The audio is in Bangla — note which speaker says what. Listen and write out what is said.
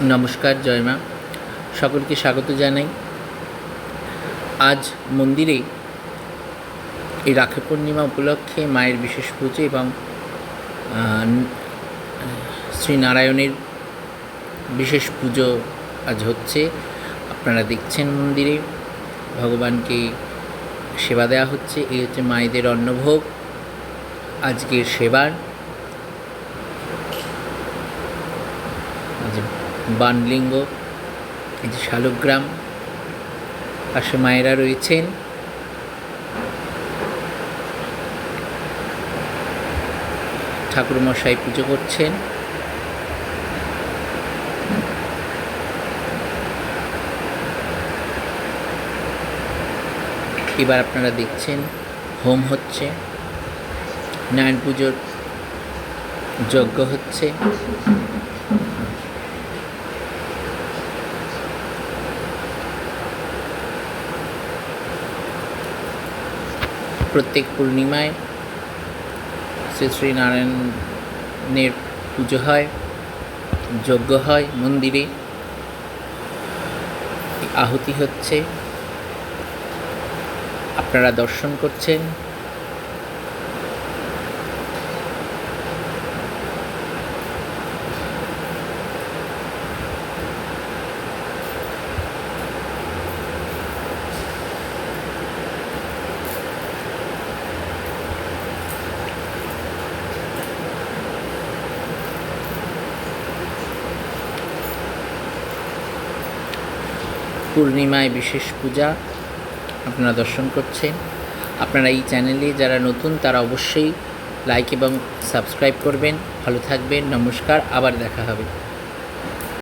Speaker 1: নমস্কার, জয় মা। সকলকে স্বাগত জানাই। আজ মন্দিরে এই রাখি পূর্ণিমা উপলক্ষে মায়ের বিশেষ পুজো এবং শ্রীনারায়ণের বিশেষ পুজো আজ হচ্ছে। আপনারা দেখছেন মন্দিরে ভগবানকে সেবা দেওয়া হচ্ছে। এই হচ্ছে মায়েদের অন্নভোগ আজকের সেবার। বানলিঙ্গ, এই যে শালগ্রাম, পাশে মায়েরা রয়েছেন। ঠাকুরমশাই পুজো করছেন। এবার আপনারা দেখছেন হোম হচ্ছে, নারায়ণ পুজোর যজ্ঞ হচ্ছে। প্রত্যেক পূর্ণিমায় শ্রী শ্রী নারায়ণের পুজো হয়, যজ্ঞ হয় মন্দিরে, আহুতি হচ্ছে, আপনারা দর্শন করছেন। পূর্ণিমায় বিশেষ পূজা আপনারা দর্শন করছেন। আপনারা এই চ্যানেলে যারা নতুন তারা অবশ্যই লাইক এবং সাবস্ক্রাইব করবেন। ভালো থাকবেন, নমস্কার, আবার দেখা হবে।